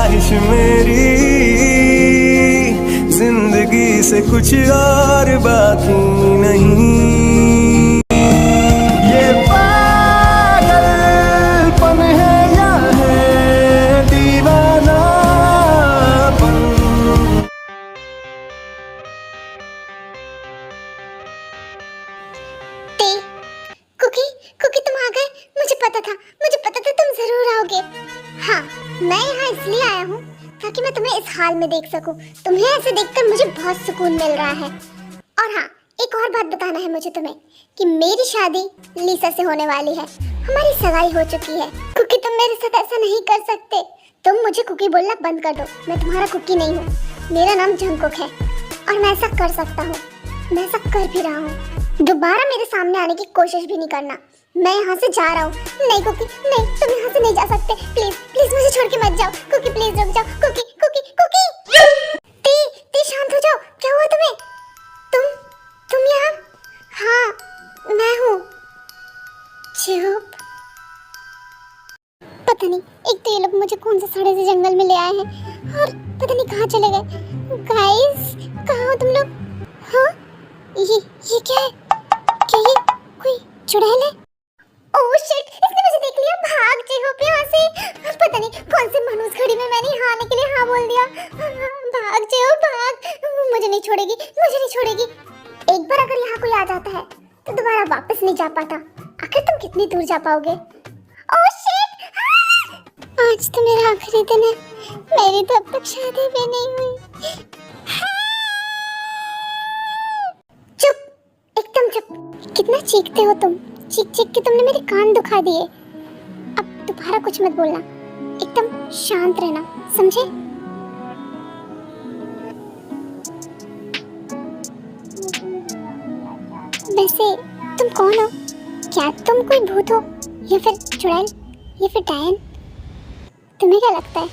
ख्वाहिश मेरी जिंदगी से कुछ और बाकी नहीं। ये पागलपन है या है दीवानापन। कुकी कुकी तुम आ गए। मुझे पता था तुम जरूर आओगे। हाँ, मैं यहाँ इसलिए आया हूँ ताकि मैं तुम्हें इस हाल में देख सकूं। तुम्हें ऐसे देखकर मुझे बहुत सुकून मिल रहा है। और हाँ, एक और बात बताना है मुझे तुम्हें कि मेरी शादी लीसा से होने वाली है। हमारी सगाई हो चुकी है। कुकी तुम मेरे साथ ऐसा नहीं कर सकते। तुम मुझे कुकी बोलना बंद कर दो। मैं तुम्हारा कुकी नहीं हूँ। मेरा नाम जंगकुक है और मैं ऐसा कर सकता हूँ। मैं ऐसा कर भी रहा हूँ। दोबारा मेरे सामने आने की कोशिश भी नहीं करना। मैं यहाँ से जा रहा हूँ। नहीं कुकी, नहीं, तुम यहाँ से नहीं जा सकते। प्लीज प्लीज मुझे छोड़ के मत जाओ। कुकी प्लीज रुक जाओ। कुकी कुकी कुकी ती शांत हो जाओ। क्या हुआ तुम्हें? तुम यहाँ? हाँ, मैं हूँ। चुप। पता नहीं, एक तो ये लोग मुझे कौन से सड़े से जंगल में ले आए हैं और पता नहीं कहाँ चले गए। गाइस, कहाँ हो तुम लोग? हाँ, ये क्या है? क्या ये कोई चुड़ैल है? ओह शिट, इसने मुझे देख लिया। भाग जेहोप यहाँ से। पता नहीं कौन से मनूस घड़ी में मैंने यहाँ आने के लिए हाँ बोल दिया। भाग जेहोप भाग। मुझे नहीं छोड़ेगी। एक बार अगर यहाँ कोई आ जाता है तो दोबारा वापस नहीं जा पाता। आखिर तुम कितनी दूर जा पाओगे? ओह शिट, आज तो मेरा आखिरी दिन है। मेरी तो अब तक शादी भी नहीं हुई। चुप, एकदम चुप। कितना चीखते हो तुम। चीख के तुमने मेरे कान दुखा दिए। अब दोबारा कुछ मत बोलना। एकदम शांत रहना, समझे? वैसे तुम कौन हो? क्या तुम कोई भूत हो या फिर चुड़ैल या फिर डायन? तुम्हें क्या लगता है?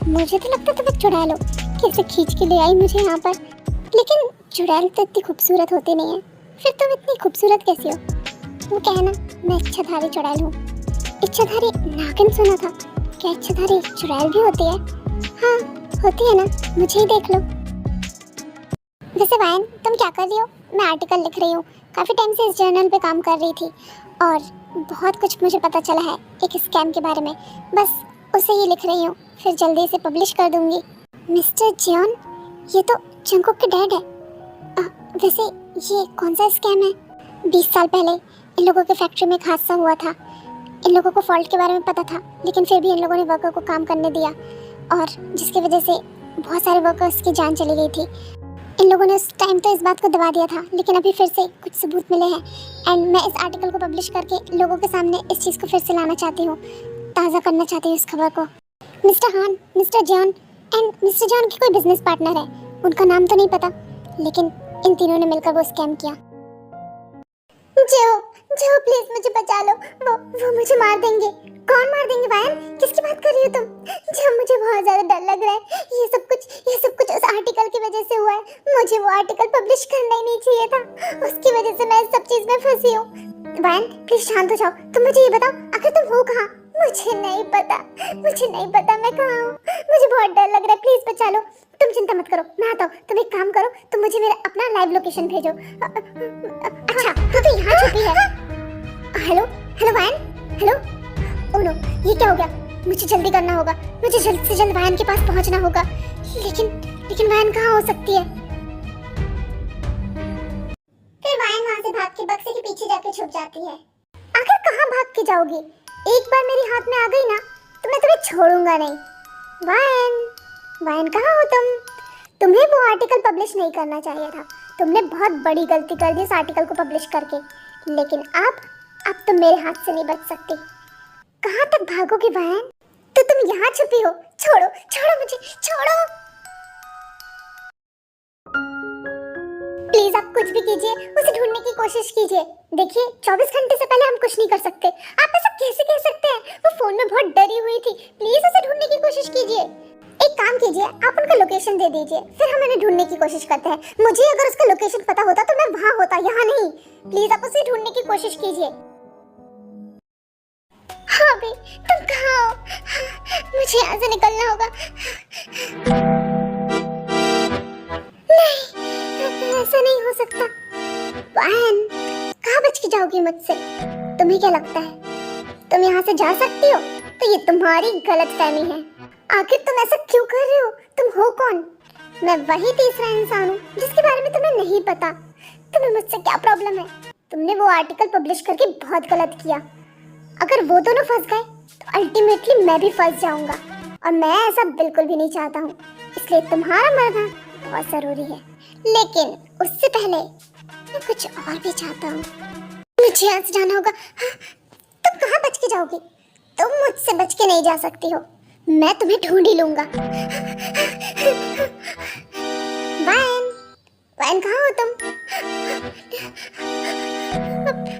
मुझे तो लगता है तुम एक चुड़ैल हो। कैसे खींच के ले आई मुझे यहाँ पर। लेकिन चुड़ैल तो इतनी खूबसूरत होती नहीं है। फिर तुम इतनी खूबसूरत कैसी हो? वो कहना मैं इच्छाधारी चुड़ैल हूँ। इच्छाधारी नागिन सुना था। क्या इच्छाधारी चुड़ैल भी होती है? हाँ, होती है ना। मुझे ही देख लो। वैसे वायन, तुम क्या कर रही हो? मैं आर्टिकल लिख रही हूँ। काफ़ी टाइम से इस जर्नल पे काम कर रही थी और बहुत कुछ मुझे पता चला है एक स्कैम के बारे में। बस उसे ही लिख रही हूँ, फिर जल्दी इसे पब्लिश कर दूँगी। मिस्टर जियोन, ये तो जंगकुक के डैड है। वैसे ये कौन सा स्कैम है? 20 साल पहले इन लोगों के फैक्ट्री में एक हादसा हुआ था। इन लोगों को फॉल्ट के बारे में पता था, लेकिन फिर भी इन लोगों ने वर्कर को काम करने दिया और जिसकी वजह से बहुत सारे वर्कर्स की जान चली गई थी। इन लोगों ने उस टाइम तो इस बात को दबा दिया था, लेकिन अभी फिर से कुछ सबूत मिले हैं एंड मैं इस आर्टिकल को पब्लिश करके लोगों के सामने इस चीज़ को फिर से लाना चाहती हूँ, ताज़ा करना चाहती हूँ इस खबर को। मिस्टर हान, mister John and mister John की कोई बिजनेस पार्टनर है। उनका नाम तो नहीं पता, लेकिन इन तीनों ने मिलकर वो स्कैम किया। जो प्लीज मुझे बचा लो। वो मुझे मार देंगे। कौन मार देंगे वायन? किसकी बात कर रही हो तुम? जो मुझे बहुत ज्यादा डर लग रहा है। ये सब कुछ उस आर्टिकल की वजह से हुआ है। मुझे वो आर्टिकल पब्लिश करना ही नहीं चाहिए था। उसकी वजह से मैं इस सब चीज में फंसी हूँ। वायन प्लीज शांत हो जाओ। तुम मुझे ये बताओ, आखिर तुम हो कहाँ? मुझे नहीं पता मैं कहाँ हूँ। मुझे बहुत डर लग रहा है। प्लीज बचा लो। तुम चिंता मत करो, मैं आता हूँ। तुम एक काम करो, तुम मुझे मेरा अपना लाइव लोकेशन भेजो। अच्छा, तो यहाँ छुपी है। हेलो वायन, हेलो। ओह नो, ये क्या हो गया? मुझे जल्दी करना होगा। मुझे जल्द से जल्द वायन के पास पहुंचना होगा। लेकिन वायन कहाँ हो सकती है? फिर वायन वहाँ से भाग के बक्से के पीछे जाके छुप जाती है। आखिर कहाँ भाग के जाओगी? एक बार मेरे हाथ में आ गई ना तो मैं तुम्हें छोड़ूंगा नहीं। वायन कहाँ हो तुम? तुम्हें वो आर्टिकल पब्लिश नहीं करना चाहिए था। तुमने बहुत बड़ी गलती कर दी इस आर्टिकल को पब्लिश करके। लेकिन अब तुम मेरे हाथ से नहीं बच सकती। कहाँ तक भागोगे वायन? तो तुम यहाँ छुपी हो। छोड़ो मुझे, छोड़ो। प्लीज आप कुछ भी कीजिए, उसे ढूंढने की कोशिश कीजिए। देखिए 24 घंटे से पहले हम कुछ नहीं कर सकते। आप ऐसा कैसे कह सकते हैं? वो फोन में बहुत डरी हुई थी। प्लीज उसे ढूंढने की कोशिश कीजिए। एक काम कीजिए, आप उनका लोकेशन दे दीजिए, फिर हम उन्हें ढूंढने की कोशिश करते हैं। मुझे अगर उसका लोकेशन पता होता तो मैं वहां होता, यहाँ नहीं। प्लीज आप उसे ढूंढने की कोशिश कीजिए। हाँ बे, तुम कहाँ हो? मुझे मुझे यहाँ से निकलना होगा। नहीं, ऐसा नहीं हो सकता। बहन, कहाँ बच के जाओगी मुझसे? तुम्हें क्या लगता है तुम यहाँ से जा सकती हो? तो ये तुम्हारी गलतफहमी है। आखिर तुम ऐसा क्यों कर रहे हो? तुम हो कौन? मैं वही तीसरा इंसान हूँ जिसके बारे में तुम्हें नहीं पता। तुम्हें मुझसे क्या प्रॉब्लम है? तुमने वो आर्टिकल पब्लिश करके बहुत गलत किया। अगर वो दोनों फंस गए तो अल्टीमेटली मैं भी फंस जाऊंगा, और मैं ऐसा बिल्कुल भी नहीं चाहता हूँ। इसलिए तुम्हारा मरना बहुत जरूरी है। लेकिन उससे पहले मैं कुछ और भी चाहता हूँ। मुझे यहाँ से जाना होगा। हाँ, तुम कहाँ बच के जाओगी? तुम मुझसे बच के नहीं जा सकती हो। मैं तुम्हें ढूंढ ही लूंगा। वैन, वैन कहाँ हो तुम?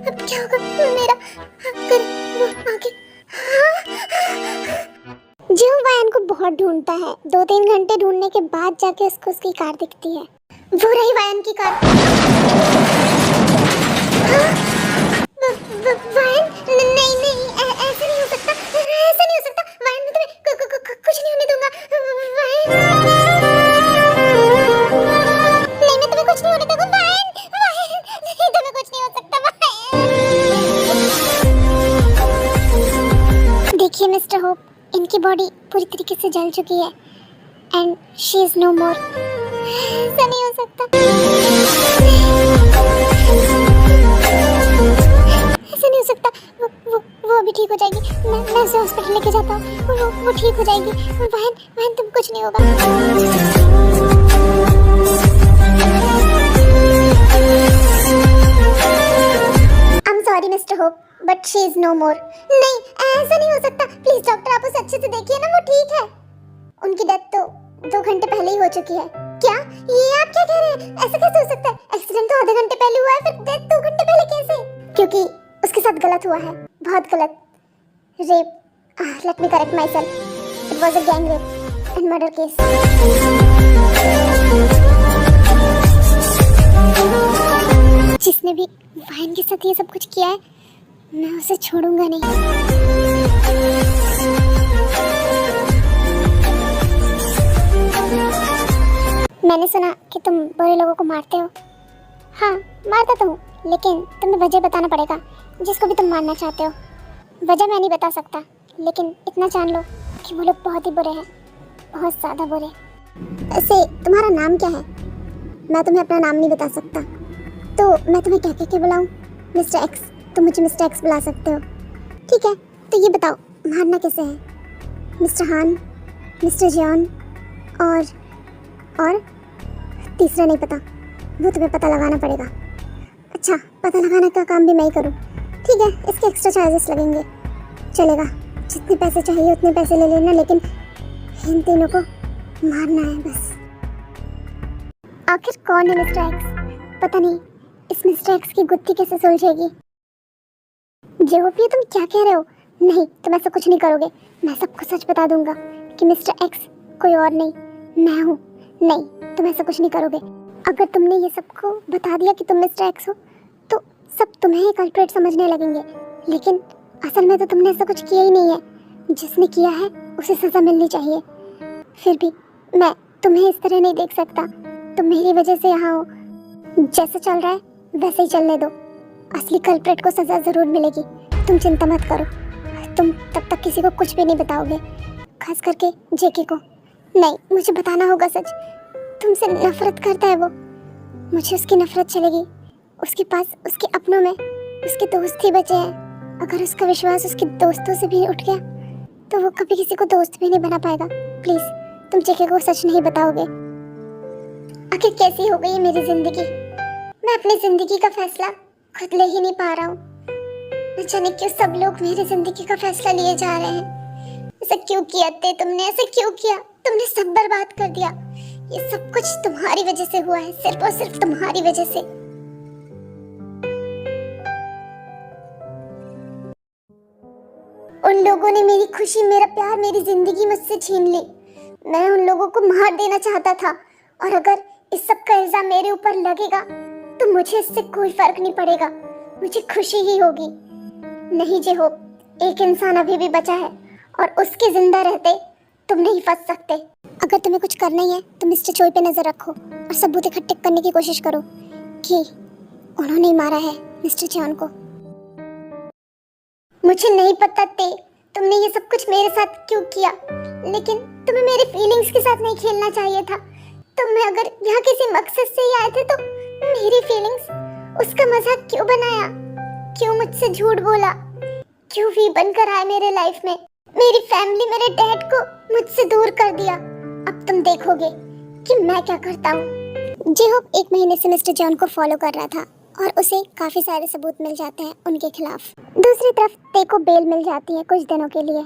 अब क्या होगा मेरा? अगर वो आगे, जो वैन को बहुत ढूंढता है, 2-3 घंटे ढूंढने के बाद जाके उसको उसकी कार दिखती है। वो रही वैन की कार। वैन, नहीं नहीं, ऐसा नहीं हो सकता, ऐसा नहीं हो सकता। वैन, मैं तुम्हें कुछ नहीं होने दूंगा। वैन, नहीं, मैं तुम्हें कुछ नहीं होने दूंगा। वैन, वैन, नहीं, तुम्हें कुछ नहीं हो सकता। वैन, देखिए मिस्टर होप, इनकी बॉडी पूरी तरीके से जल चुकी है एंड शी इज नो मोर। ऐसा नहीं हो सकता, ऐसा नहीं हो सकता। वो अभी ठीक हो जाएगी। मैं उसे हॉस्पिटल लेके जाता हूँ। वो ठीक हो जाएगी। वैन, वैन, तुम कुछ नहीं होगा। I am sorry mister Hope, but she is no more. नहीं, ऐसा नहीं हो सकता। प्लीज डॉक्टर, आप उसे अच्छे से देखिए ना, वो ठीक है। उनकी डेथ तो 2 घंटे पहले ही हो चुकी है। क्या? ये आप क्या कह रहे हैं? ऐसा कैसे हो सकता है? एक्सीडेंट तो आधे घंटे पहले हुआ है, फिर डेथ 2 घंटे पहले कैसे? क्योंकि उसके साथ गलत हुआ है, बहुत गलत। Rape, let me correct my self, it was a gang rape and murder case. जिसने भी वाइन के साथ ये सब कुछ किया है, मैं उसे छोड़ूंगा नहीं। मैंने सुना कि तुम बुरे लोगों को मारते हो। हाँ, मारता तो हूँ, लेकिन तुम्हें वजह बताना पड़ेगा जिसको भी तुम मारना चाहते हो। वजह मैं नहीं बता सकता, लेकिन इतना जान लो कि वो लोग बहुत ही बुरे हैं, बहुत ज़्यादा बुरे। ऐसे तुम्हारा नाम क्या है? मैं तुम्हें अपना नाम नहीं बता सकता, तो मैं तुम्हें क्या कह के बुलाऊँ? मिस्टर एक्स, तुम मुझे मिस्टर एक्स बुला सकते हो। ठीक है, तो ये बताओ मारना कैसे है? मिस्टर हान, मिस्टर जॉन और तीसरा नहीं पता, वो तुम्हें पता लगाना पड़ेगा। अच्छा, पता लगाने का काम भी मैं ही करूँ? ठीक है, इसके एक्स्ट्रा चार्जेस लगेंगे। चलेगा, जितने पैसे चाहिए उतने पैसे ले लेना, लेकिन इन तीनों को मारना है बस। आखिर कौन है मिस्टर एक्स? पता नहीं इस मिस्टर एक्स की गुत्थी कैसे सुलझेगी। जेओपी, तुम क्या कह रहे हो? नहीं, तुम ऐसा कुछ नहीं करोगे। मैं सबको सच बता दूंगा कि मिस्टर एक्स कोई और नहीं, मैं हूँ। नहीं, तुम ऐसा कुछ नहीं करोगे। अगर तुमने ये सबको बता दिया कि तुम मिस्टर एक्स हो, तो सब तुम्हें ही कल्प्रेट समझने लगेंगे, लेकिन असल में तो तुमने ऐसा कुछ किया ही नहीं है। जिसने किया है उसे सज़ा मिलनी चाहिए। फिर भी मैं तुम्हें इस तरह नहीं देख सकता। तुम मेरी वजह से यहाँ हो। जैसा चल रहा है वैसे ही चलने दो। असली कल्प्रेट को सज़ा ज़रूर मिलेगी, तुम चिंता मत करो। तुम तब तक किसी को कुछ भी नहीं बताओगे, खास करके जेके को। नहीं, मुझे बताना होगा सच। तुमसे नफरत करता है वो, मुझे उसकी नफरत चलेगी। उसके पास उसके अपनों में उसके दोस्त ही बचे हैं। अगर उसका विश्वास उसके दोस्तों से भी उठ गया तो वो कभी किसी को दोस्त भी नहीं बना पाएगा। प्लीज, तुम जेके को सच नहीं बताओगे। आखिर कैसी हो गई मेरी जिंदगी? मैं अपनी जिंदगी का फैसला खुद ले ही नहीं पा रहा हूँ। न जाने क्यों सब लोग मेरी जिंदगी का फैसला लिए जा रहे हैं। ऐसा क्यों किया तुमने? ऐसा क्यों किया? तुमने सब बर्बाद कर दिया। ये सब कुछ तुम्हारी वजह से हुआ है, सिर्फ और सिर्फ तुम्हारी वजह से। उन लोगों ने मेरी खुशी, मेरा प्यार, मेरी जिंदगी मुझसे छीन ली। मैं उन लोगों को मार देना चाहता था, और अगर इस सब का इल्जाम मेरे ऊपर लगेगा तो मुझे इससे कोई फर्क नहीं पड़ेगा, मुझे खुशी ही होगी। नहीं जे होप, एक इंसान अभी भी बचा है और उसके जिंदा रहते तुम नहीं फंस सकते। अगर तुम्हें कुछ करना ही है तो मिस्टर चोई पे नजर रखो और सबूत इकट्ठे करने की कोशिश करो कि उन्होंने ही मारा है मिस्टर चैन को। मुझे नहीं पता ते तुमने ये सब कुछ मेरे साथ क्यों किया, लेकिन तुम्हें मेरी फीलिंग्स के साथ नहीं खेलना चाहिए था। तुम अगर यहाँ किसी मकसद से ही आए थे तो मेरी फीलिंग्स, उसका मजाक क्यों बनाया, क्यों मुझसे झूठ बोला, क्यों भी बनकर आए मेरे लाइफ में, मेरी फैमिली, मेरे डैड को मुझसे दूर कर दिया। अब तुम देखोगे कि मैं क्या करता हूँ। जे-होप 1 महीने से मिस्टर जॉन को फॉलो कर रहा था और उसे काफी सारे सबूत मिल जाते हैं उनके खिलाफ। दूसरी तरफ ते को बेल मिल जाती है कुछ दिनों के लिए।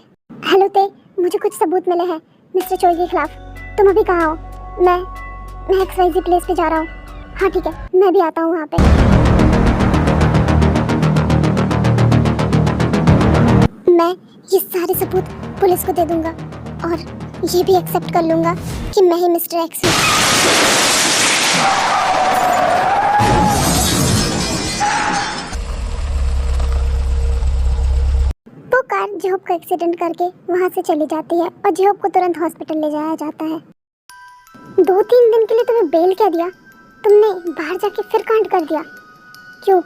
हेलो ते, मुझे कुछ सबूत मिले हैं मिस्टर चोई के खिलाफ। तुम अभी कहाँ हो? मैं XYZ प्लेस पे जा रहा हूँ। हाँ ठीक है, मैं भी आता हूँ वहाँ पे। मैं ये सारे सबूत पुलिस को दे दूंगा और ये भी एक्सेप्ट कर लूंगा कि मैं ही मिस्टर एक्स हूँ। वो कार जे-होप का एक्सीडेंट करके वहां से चली जाती है और जे-होप को तुरंत हॉस्पिटल ले जाया जाता है। 2-3 दिन के लिए तुम्हें बेल क्या दिया? तुमने बाहर जाके फिर कांड कर दिया। क्यों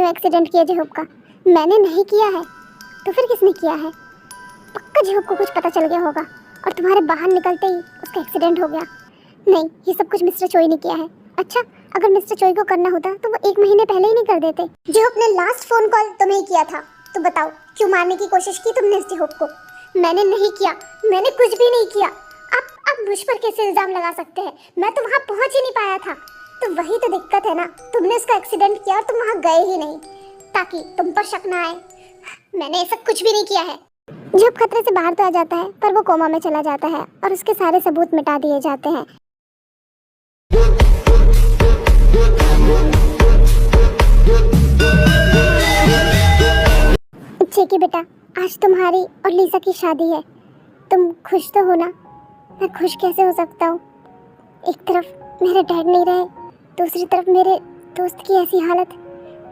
एक्सीडेंट किया जे-होप का? मैंने नहीं किया है तो फिर किसने किया है? पक्का जे-होप को कुछ पता चल गया होगा और तुम्हारे बाहर निकलते ही उसका एक्सीडेंट हो गया। नहीं, ये सब कुछ मिस्टर चोई ने किया है। अच्छा, अगर मिस्टर चोई को करना होता तो वो 1 महीने पहले ही नहीं कर देते। जे-होप ने लास्ट फोन कॉल तुम्हें ही किया था, तो बताओ क्यों मारने की कोशिश की तुमने इस जे-होप को? मैंने नहीं किया, मैंने कुछ भी नहीं किया। आप मुझ पर कैसे इल्जाम लगा सकते हैं? मैं तो वहाँ पहुँच ही नहीं पाया था। तो वही तो दिक्कत है ना, तुमने उसका एक्सीडेंट किया और तुम वहाँ गए ही नहीं ताकि तुम पर शक ना आए। मैंने ऐसा कुछ भी नहीं किया है। जब खतरे से बाहर तो आ जाता है पर वो कोमा में चला जाता है और उसके सारे सबूत मिटा दिए जाते हैं। जेकी बेटा, आज तुम्हारी और लीसा की शादी है। तुम खुश तो हो ना? मैं खुश कैसे हो सकता हूँ? एक तरफ मेरे डैड नहीं रहे, दूसरी तरफ मेरे दोस्त की ऐसी हालत,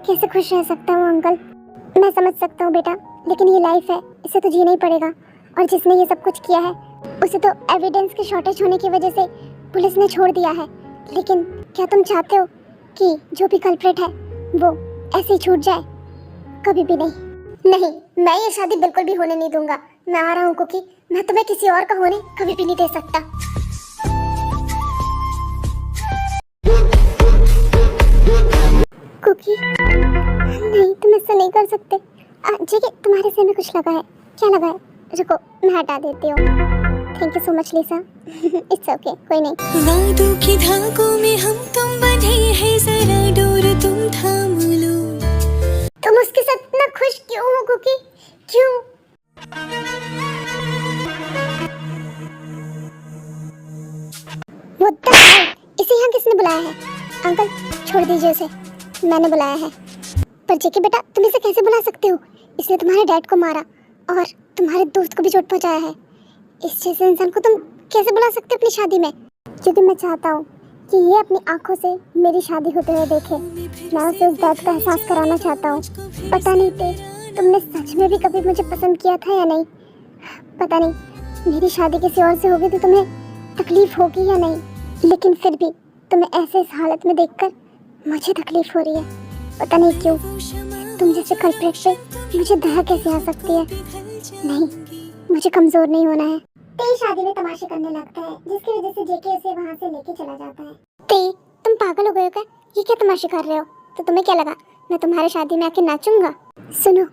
कैसे खुश रह सकता हूँ अंकल? मैं समझ सकता हूँ बेटा, लेकिन ये लाइफ है, इसे तो जीना ही पड़ेगा। और जिसने ये सब कुछ किया है उसे तो एविडेंस की शॉर्टेज होने की वजह से पुलिस ने छोड़ दिया है। लेकिन क्या तुम चाहते हो कि जो भी कल्प्रेट है वो ऐसे ही छूट जाए? कभी भी नहीं, मैं ये शादी बिल्कुल भी होने नहीं दूंगा। मैं आ रहा हूँ कुकी, मैं तुम्हें किसी और का होने कभी भी नहीं दे सकता। कुकी, नहीं, तुम ऐसा नहीं कर सकते। जेके, तुम्हारे सिर में कुछ लगा है। क्या लगा है? रुको, मैं हटा देती हूँ। Thank you so much Lisa. It's okay, कोई नहीं। वादों की धागों में हम तुम बंधे हैं, जरा डोर तुम थाम लो। तुम उसके साथ इतना खुश क्यों हो कुकी? क्यों? इसे यहाँ किसने बुलाया है? अंकल, छोड़ दीजिए उसे, मैंने बुलाया है। पर जेके बेटा, तुम इसे कैसे बुला सकते हो? इसने तुम्हारे डैड को मारा और तुम्हारे दोस्त को भी चोट पहुंचाया है। इस जैसे इंसान को तुम कैसे बुला सकते हो अपनी शादी में? क्योंकि मैं चाहता हूँ कि ये अपनी आंखों से मेरी शादी होते हुए देखे। मैं उसे उस दर्द का एहसास कराना चाहता हूँ। पता नहीं ते, तुमने सच में भी कभी मुझे पसंद किया था या नहीं? पता नहीं, मेरी शादी किसी और से होगी तो तुम्हें तकलीफ होगी या नहीं, लेकिन फिर भी तुम्हें ऐसे इस हालत में देखकर मुझे तकलीफ हो रही है। पता नहीं क्यों। तुम जैसे कल्प्रेट पे मुझे दया कैसे आ सकती है? नहीं, मुझे कमजोर नहीं होना है। ते शादी में तमाशे करने लगता है, जिसकी वजह से जेके उसे वहाँ से लेके चला जाता है। ते, तुम पागल हो गए हो क्या? ये क्या तमाशे कर रहे हो? तो तुम्हें क्या लगा मैं तुम्हारी शादी में आके नाचूंगा? सुनो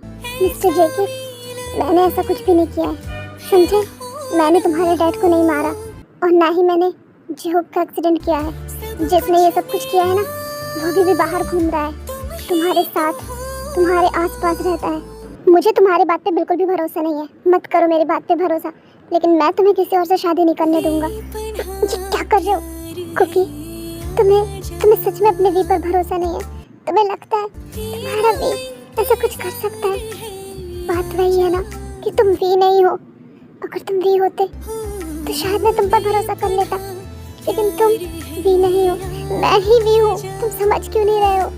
मिस्टर जेके, मैंने ऐसा कुछ भी नहीं किया है, समझे? मैंने तुम्हारे डैड को नहीं मारा और ना ही मैंने जे-होप का एक्सीडेंट किया है। जिसने ये सब कुछ किया है ना, वो भी बाहर घूम रहा है, तुम्हारे साथ, तुम्हारे आसपास रहता है। मुझे तुम्हारी बात पे बिल्कुल भी भरोसा नहीं है। मत करो मेरी बात पे भरोसा, लेकिन मैं तुम्हें किसी और से शादी नहीं करने दूंगा। ये क्या कर रहे हो कुकी? तुम्हें सच में अपने वी पर भरोसा नहीं है? तुम्हें लगता है तुम्हारा वी ऐसा कुछ कर सकता है? बात वही है ना कि तुम वी नहीं हो। अगर तुम वी होते तो शायद मैं तुम पर भरोसा कर लेता, लेकिन तुम वी नहीं हो, मैं ही वी हूँ। तुम समझ क्यों नहीं रहे हो?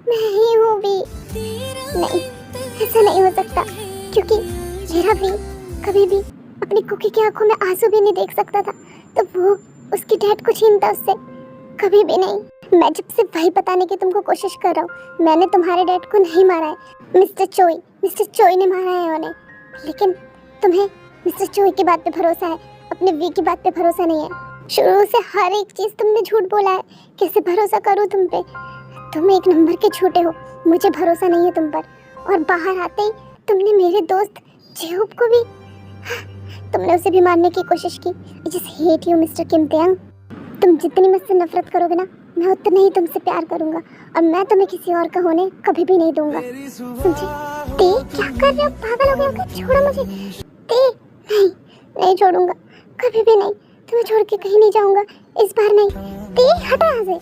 मैं ही हूँ वी। नहीं, ऐसा नहीं हो सकता, क्योंकि मेरा वी कभी भी अपनी कुकी की आंखों में आंसू भी नहीं देख सकता था, तो वो उसकी डैड को छीनता उससे? कभी भी नहीं। मैं जब से वही बताने की तुमको कोशिश कर रहा हूँ, मैंने तुम्हारे डैड को नहीं मारा है, मिस्टर चोई ने मारा है उन्हें। लेकिन तुम्हें मिस्टर चोई की बात पे भरोसा है, अपने वी की बात पे भरोसा नहीं है। शुरू से हर एक चीज़ तुमने झूठ बोला है, कैसे भरोसा करूँ तुम पे? तुम एक नंबर के झूठे हो, मुझे भरोसा नहीं है तुम पर। और बाहर आते ही तुमने मेरे दोस्त जेहूब को भी, तुमने उसे भी मारने की कोशिश की। I just hate you mister Kim Taeyang. तुम जितनी मुझसे नफरत करोगे ना, मैं उतना ही तुमसे प्यार करूंगा, और मैं तुम्हें किसी और का होने कभी भी नहीं दूंगा, समझे? ते क्या कर रहे हो? पागल हो गए हो? छोड़ो मुझे। ते नहीं छोड़ूंगा, कभी भी नहीं। तुम्हें छोड़ के कहीं नहीं जाऊंगा, इस बार नहीं। ते हटा यहाँ से।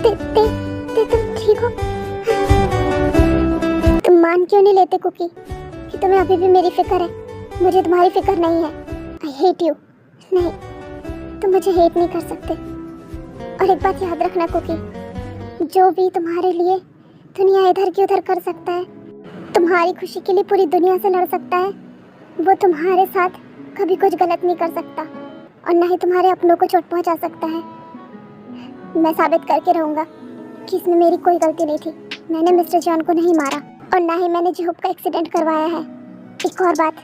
ते तुम ठीक हो? तुम मान क्यों नहीं लेते कुकी कि तुम्हें अभी भी मेरी फिक्र है? मुझे तुम्हारी फिक्र नहीं है। I hate you. नहीं, तुम मुझे हेट नहीं कर सकते। और एक बात याद रखना कुकी, जो भी तुम्हारे लिए दुनिया इधर की उधर कर सकता है, तुम्हारी खुशी के लिए पूरी दुनिया से लड़ सकता है, वो तुम्हारे साथ कभी कुछ गलत नहीं कर सकता, और ना ही तुम्हारे अपनों को चोट पहुंचा सकता है। मैं साबित करके रहूँगा कि इसमें मेरी कोई गलती नहीं थी। मैंने मिस्टर जॉन को नहीं मारा, और ना ही मैंने जेहूब का एक्सीडेंट करवाया है। एक और बात,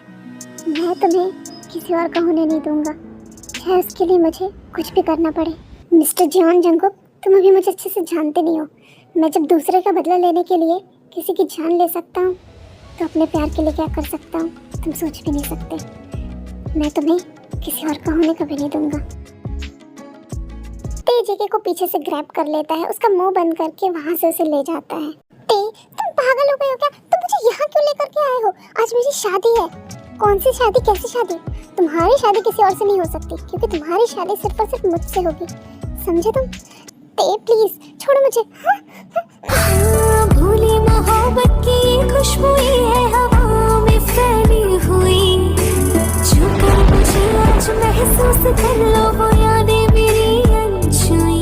मैं तुम्हें किसी और का होने नहीं दूंगा, चाहे उसके लिए मुझे कुछ भी करना पड़े। मिस्टर जॉन जंगकुक, तुम अभी मुझे अच्छे से जानते नहीं हो। मैं जब दूसरे का बदला लेने के लिए किसी की जान ले सकता हूँ, तो अपने प्यार के लिए क्या कर सकता हूँ तुम सोच भी नहीं सकते। मैं तुम्हें किसी और का होने कभी नहीं दूंगा। ते जेके को पीछे से ग्रैब कर लेता है, उसका मुंह बंद करके वहाँ से उसे ले जाता है। ते, तुम पागल हो गए हो क्या? तुम मुझे यहाँ क्यों लेकर के आए हो? आज मेरी शादी है। कौन सी शादी? कैसी शादी? तुम्हारी शादी किसी और से नहीं हो सकती, क्योंकि तुम्हारी शादी सिर्फ और सिर्फ मुझसे होगी, समझे तुम? ते प्लीज छोड़ो मुझे। भूली मोहब्बत की ये खुशबू है हवा में फैली हुई, जो कर मुझे आज महसूस कर लो वो यादें मेरी अनछुई।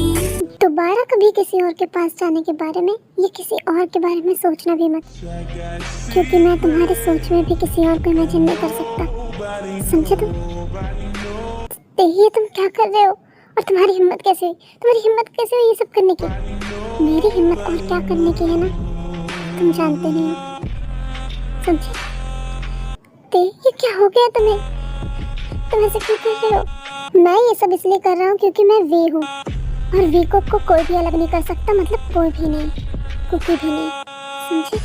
दोबारा कभी किसी और के पास जाने के बारे में या किसी और के बारे में सोचना भी मत, क्योंकि मैं तुम्हारे सोच में भी किसी और को इमेजिन नहीं कर सकता, समझे तुम? ये तुम क्या कर रहे हो? और तुम्हारी हिम्मत कैसे हुई? तुम्हारी हिम्मत कैसे हुई ये सब करने की? मेरी हिम्मत और क्या करने की है ना, तुम जानते नहीं हो, समझे? ते ये क्या हो गया तुम्हें? तुम ऐसे क्यों कर रहे हो? मैं ये सब इसलिए कर रहा हूँ क्योंकि मैं वी हूँ, और वी को कोई भी अलग नहीं कर सकता, मतलब कोई भी नहीं, कुकी भी नहीं, समझे?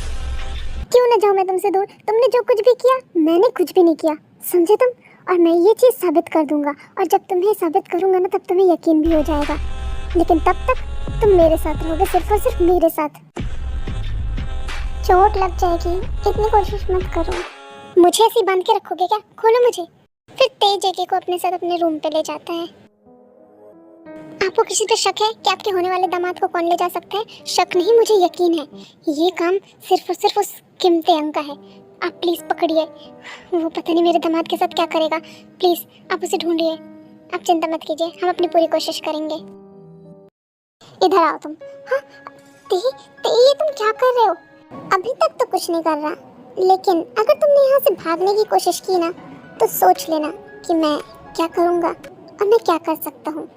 क्यों ना जाऊँ मैं तुमसे दूर? तुमने जो कुछ भी किया, मैंने कुछ भी नहीं किया, समझे तुम? और मैं ये चीज़ साबित कर दूंगा, और जब तुम्हें साबित करूंगा ना, तब तुम्हें यकीन भी हो जाएगा। लेकिन तब तक तुम मेरे साथ रहोगे, सिर्फ और सिर्फ मेरे साथ। चोट लग जाएगी, इतनी कोशिश मत करो। मुझे ऐसे बांध के रखोगे क्या? खोलो मुझे। फिर ते जेके को अपने साथ अपने रूम पे ले जाता है। आपको किसी पे शक है कि आपके होने वाले दामाद को कौन ले जा सकता है? शक नहीं, मुझे यकीन है। ये काम सिर्फ और सिर्फ उस किम तेयंग का है। आप प्लीज पकड़िए, वो पता नहीं मेरे दामाद के साथ क्या करेगा। प्लीज आप उसे ढूंढिए, आप चिंता मत कीजिए, हम अपनी पूरी कोशिश करेंगे। इधर आओ तुम। हाँ ते ये तुम क्या कर रहे हो? अभी तक तो कुछ नहीं कर रहा, लेकिन अगर तुमने यहाँ से भागने की कोशिश की ना, तो सोच लेना कि मैं क्या करूँगा और मैं क्या कर सकता हूँ।